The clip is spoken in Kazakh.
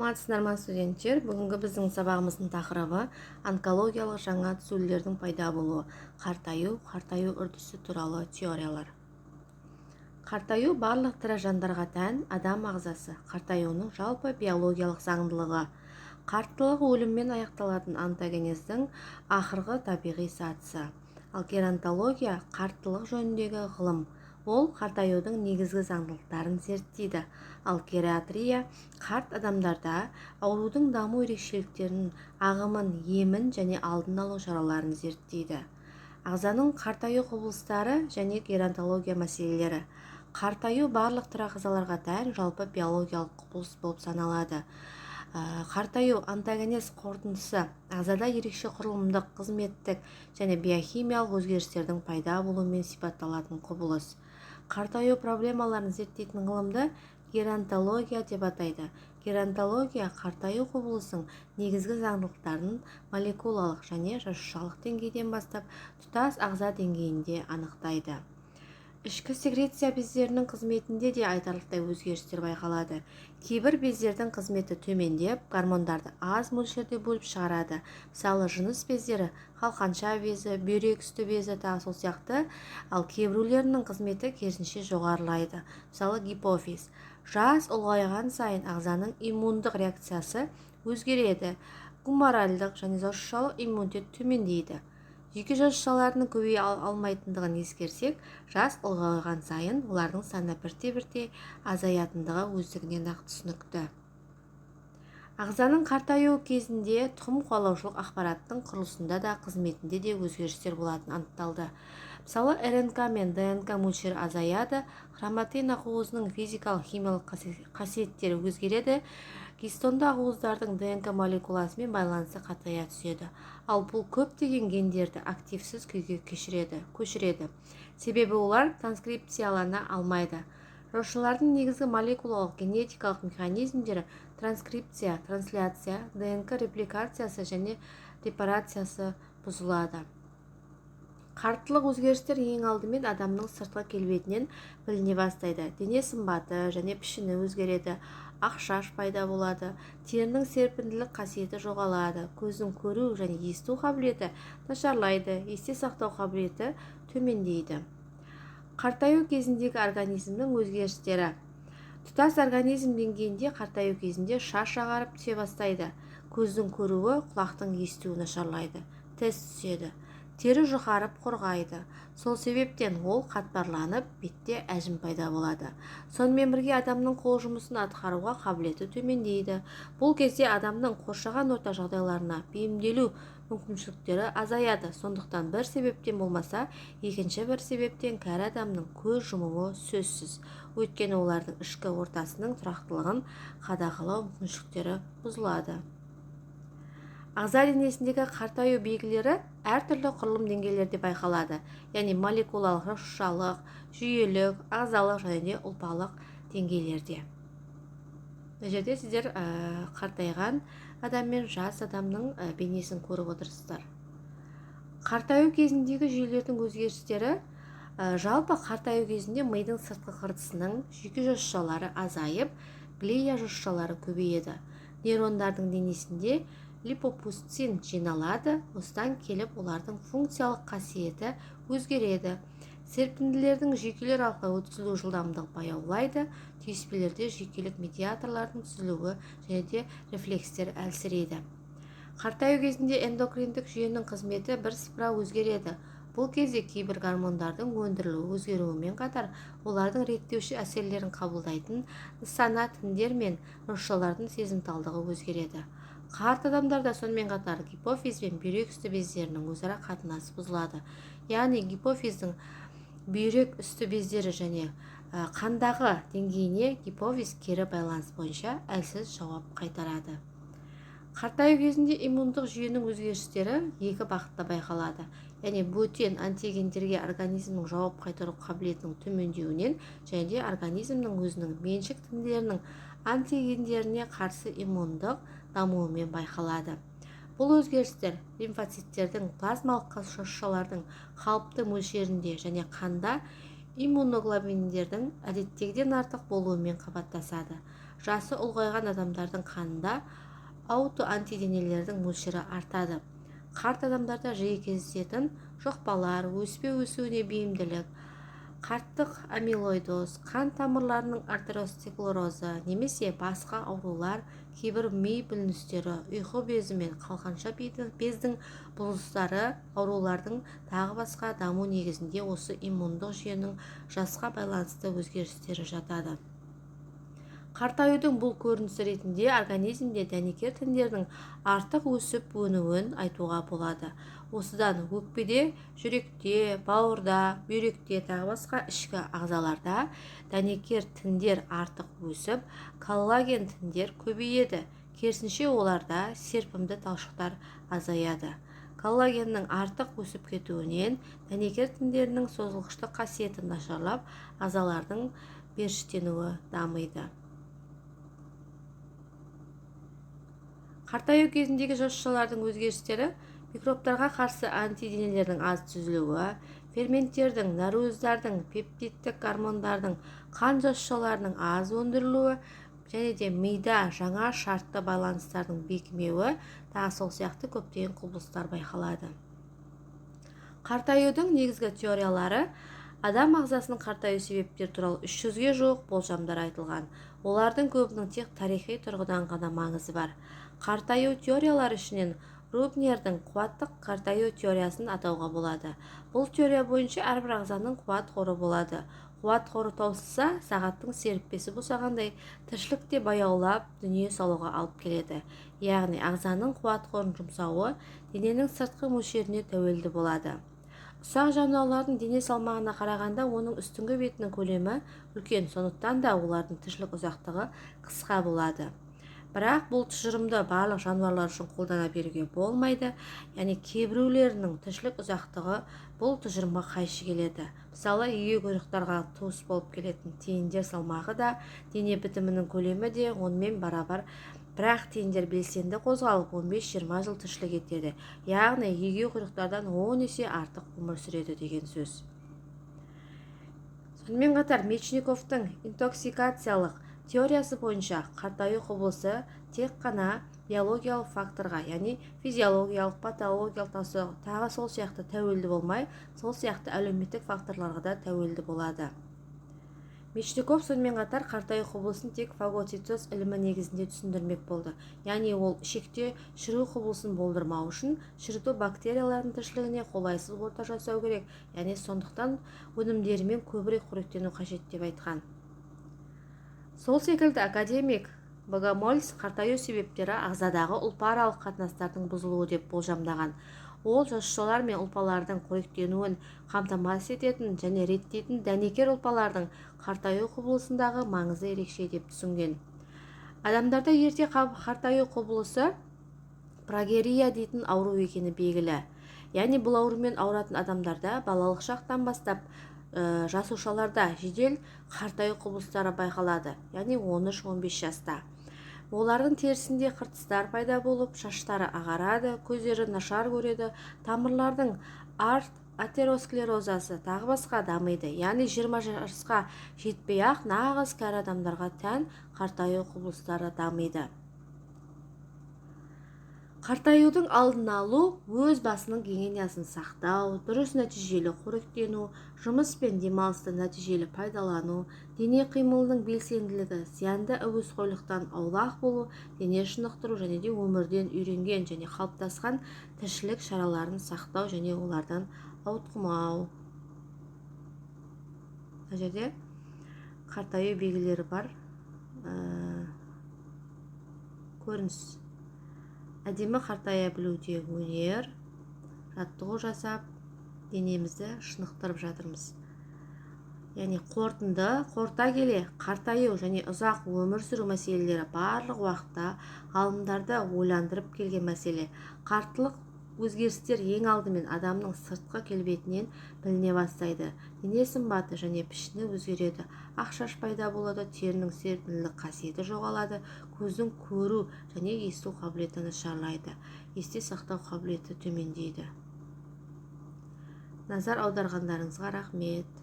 Саламатсыздар ма студенттер? Бүгінгі біздің сабағымыздың тақырыбы онкологиялық жаңа түзілулердің пайда болуы, қартаю үрдісі туралы теориялар. Қартаю барлық тірі жандарға тән адам ағзасы, қартаюының жалпы биологиялық заңдылығы. Қарттылық өліммен аяқталатын онтогенездің ақырғы табиғи сатысы. Ал геронтология қарттылық жөніндегі ғылым. Ол қартаюдың негізгі заңдылықтарын зерттейді. Ал гериатрия қарт адамдарда аурудың даму ерекшеліктерін, ағымын, емін және алдын алу шараларын зерттейді. Ағзаның қартаю құбылыстары және геронтология мәселелері. Қартаю барлық тірі ағзаларға тән жалпы биологиялық құбылыс болып саналады. Қартаю онтогенез қорытындысы ағзада ерекше құрылымдық, қызметтік және биохимиялық өзгерістердің пайда болуымен сипатталатын құбылыс. Қартаю проблемаларын зерттейтін ғылымды геронтология деп атайды. Геронтология қартаю құбылысының негізгі заңдылықтарын молекулалық және жасушалық деңгейден бастап тұтас ағза деңгейінде анықтайды. Ішкі секреция бездерінің қызметінде де айтарлықтай өзгерістер байқалады. Кейбір бездердің қызметі төмендеп, гормондарды аз мөлшерде бөліп шығарады. Мысалы, жыныс бездері, қалқанша безі, бүйрек үсті безі тағы сол сияқты, ал кейбіреулерінің қызметі керісінше жоғарылайды. Мысалы, гипофиз. Жас ұлғайған сайын ағзаның иммундық реакциясы өзгереді. Гуморальдық және жасушалық иммунитет төмендейді. Жеке жасушаларының көбейе алмайтындығын ескерсек, жас ұлғайған сайын олардың саны бірте-бірте азаятындығы өздігінен ақ түсінікті. Ағзаның қартаюы кезінде тұқым қуалаушылық ақпараттың құрылысында да қызметінде де өзгерістер болатыны анықталды. Мысалы, РНК мен ДНК мөлшері азаяды, хроматин ақуызының физикалық-химиялық қасиеттері өзгереді, гистонды ақуыздардың ДНК молекуласымен байланысы қатая түседі. Ал бұл көптеген гендерді активсіз күйге көшіреді. Себебі олар транскрипциялана алмайды. Жасушалардың негізгі молекулалық генетикалық механизмдері транскрипция, трансляция, ДНК репликациясы және репарациясы бұзылады. Қарттылық өзгерістер ең алдымен адамның сыртқы келбетінен біліне бастайды. Дене сымбаты және пішіні өзгереді, ақ шаш пайда болады, терінің серпімділік қасиеті жоғалады, көздің көру және есту қабілеті нашарлайды, есте сақтау қабілеті төмендейді. Қартаю кезіндегі организмнің өзгерістері. Тұтас организм деңгейінде қартаю кезінде шаш ағарып түсе бастайды. Көздің көруі, құлақтың естуі нашарлайды, тез түседі. Тері жұқарып құрғайды. Сол себептен ол қатпарланып, бетте әжім пайда болады. Сонымен бірге адамның қол жұмысын атқаруға қабілеті төмендейді. Бұл кезде адамның қоршаған орта жағдайларына бейімделу мүмкіншіліктері азаяды. Сондықтан бір себептен болмаса, екінші бір себептен кәрі адамның көз жұмуы сөзсіз. Өйткені олардың ішкі ортасының тұрақтылығын қадағалау мүмкіншіліктері бұзылады. Ағза денесіндегі қартаю белгілері әртүрлі құрылым деңгейлерде байқалады, яғни молекулалық, жасушалық, жүйелік, ағзалық және ұлпалық деңгейлерде. Бұл жерде сіздер қартайған адам мен жас адамның бейнесін көріп отырсыздар. Қартаю кезіндегі жүйелердің өзгерістері. Жалпы қартаю кезінде мидың сыртқы қыртысының жүйке жасушалары азайып, глия жасушалары көбейеді. Нейрондардың денесінде липопустин жиналады, осыдан келіп олардың функциялық қасиеті өзгереді. Серпінділердің жүйкелер арқылы өткізілу жылдамдығы баяулайды, түйіспелерде жүйкелік медиаторлардың түзілуі және де рефлекстер әлсірейді. Қартаю кезінде эндокриндік жүйенің қызметі бірсыпыра өзгереді. Бұл кезде кейбір гормондардың өндірілуі өзгеруімен қатар, олардың реттеуші әсерлерін қабылдайтын нысана тіндер мен жасушалардың сезімталдығы өзгереді. Қарт адамдарда сонымен қатар гипофиз бен бүйрек үсті бездерінің өзара қатынасы бұзылады. Яғни гипофиздің бүйрек үсті бездері және қандағы деңгейіне гипофиз кері байланыс бойынша әлсіз жауап қайтарады. Қартаю кезінде иммундық жүйенің өзгерістері екі бағытта байқалады. Яғни бөтен антигендерге организмнің жауап қайтару қабілетінің төмендеуінен және де организмнің өзінің меншік тіндерінің антигендеріне қарсы иммундық дамуымен байқалады. Бұл өзгерістер лимфоциттердің плазмалық жасушалардың қалыпты мөлшерінде және қанда иммуноглобулиндердің әдеттегіден артық болуымен қабаттасады. жасы ұлғайған адамдардың қанында аутоантиденелердің мөлшері артады. Қарт адамдарда жиі кездесетін жұқпалар, өспе-өсуіне бейімділік, қарттық амилоидоз, қан тамырларының артеросклерозы немесе басқа аурулар, кейбір ми бүліністері, ұйқы безі мен қалқанша бездің бұзылыстары аурулардың тағы басқа даму негізінде осы иммундық жүйенің жасқа байланысты өзгерістері жатады. Қартаюдың бұл көрінісі ретінде организмде дәнекер тіндердің артық өсіп-өнуін айтуға болады. Осыдан өкпеде, жүректе, бауырда, бүйректе тағы басқа ішкі ағзаларда дәнекер тіндер артық өсіп, коллаген тіндер көбейеді. Керісінше оларда серпімді талшықтар азаяды. Коллагеннің артық өсіп кетуінен дәнекер тіндерінің созылғыштық қасиеті нашарлап, ағзалардың бершіктенуі дамиды. Қартаю кезіндегі жасушалардың өзгерістері микробтарға қарсы антиденелердің аз түзілуі, ферменттердің, нәруыздардың, пептидтік гормондардың, қан жасушаларының аз өндірілуі және де мида жаңа шартты байланыстардың бекімеуі тағы сол сияқты көптеген құбылыстар байқалады. Қартаюдың негізгі теориялары: адам ағзасының қартаю себептері туралы 300-ге жуық болжамдар айтылған. Олардың көбінің тек тарихи тұрғыдан ғана маңызы бар. Қартаю теориялары ішінен Рубнердің қуаттық қартаю теориясын атауға болады. Бұл теория бойынша әрбір ағзаның қуат қоры болады. Қуат қоры таусылса, сағаттың серіппесі босағандай, тіршілік те баяулап, дүние салуға алып келеді. Яғни ағзаның қуат қорын жұмсауы дененің сыртқы мөлшеріне тәуелді болады. Ұсақ жануарлардың дене салмағына қарағанда оның үстіңгі бетінің көлемі үлкен, сондықтан да олардың тіршілік ұзақтығы қысқа болады. Бірақ бұл тұжырымды барлық жануарлар үшін қолдана беруге болмайды. Яғни кейбіреулерінің тіршілік ұзақтығы бұл тұжырымға қайшы келеді. Мысалы, егеуқұйрықтарға туыс болып келетін тиіндер салмағы да, дене бітімінің көлемі де онымен барабар. Бірақ тиіндер белсенді қозғалып 15-20 жыл тіршілік етеді. Яғни егеуқұйрықтардан 10 есе артық өмір сүреді деген сөз. Сонымен қатар Мечниковтың интоксикациялық теориясы бойынша қартаю құбылысы тек қана биологиялық факторға, яғни физиологиялық, патологиялық тағы сол сияқты тәуелді болмай, сол сияқты әлеуметтік факторларға да тәуелді болады. Мечников сонымен қатар қартаю құбылысын тек фагоцитоз ілімі негізінде түсіндірмек болды. Яғни ол ішекте шіру құбылысын болдырмау үшін шіріту бактериялардың тіршілігіне қолайсыз орта жасау керек, яғни сондықтан өнімдерімен көбірек қоректену қажет деп айтқан. Сол секілді академик Богомольц қартаю себептері ағзадағы ұлпа-аралық қатынастардың бұзылуы деп болжамдаған. Ол жасушалар мен ұлпалардың қоректенуін қамтамасыз ететін және реттейтін дәнекер ұлпалардың қартаю құбылысындағы маңызы ерекше деп түсінген. Адамдарда ерте қартаю құбылысы прогерия дейтін ауру екені белгілі. Яғни бұл аурумен ауыратын адамдарда балалық шақтан бастап жасушаларда жедел қартаю құбылыстары байқалады, яғни 13-15 жаста. Олардың терісінде қыртыстар пайда болып, шаштары ағарады, көздері нашар көреді, тамырлардың атеросклерозасы тағы басқа дамиды. Яғни 20 жасқа жетпей-ақ нағыз кәрі адамдарға тән қартаю құбылыстары дамиды. Қартаюдың алдын алу, өз басының гигиенасын сақтау, дұрыс нәтижелі қоректену, жұмыс пен демалысты нәтижелі пайдалану, дене қимылының белсенділігі, зиянды әуесқойлықтан аулақ болу, дене шынықтыру және де өмірден үйренген және қалыптасқан тіршілік шараларын сақтау және олардан ауытқымау. Мына жерде қартаю белгілері бар. Көрініс: әдемі қартая білуде өнер, жаттығу жасап, денемізді шынықтырып жатырмыз. Яғни қорыта келе, қартаю және ұзақ өмір сүру мәселелері барлық уақытта ғалымдарды ойландырып келген мәселе. Қарттылық өзгерістер ең алдымен адамның сыртқы келбетінен біліне бастайды. Дене сымбаты және пішіні өзгереді, ақшаш пайда болады, терінің серпімділік қасиеті жоғалады, көздің көру және есту қабілеті нашарлайды, есте сақтау қабілеті төмендейді. Назар аударғандарыңызға рахмет.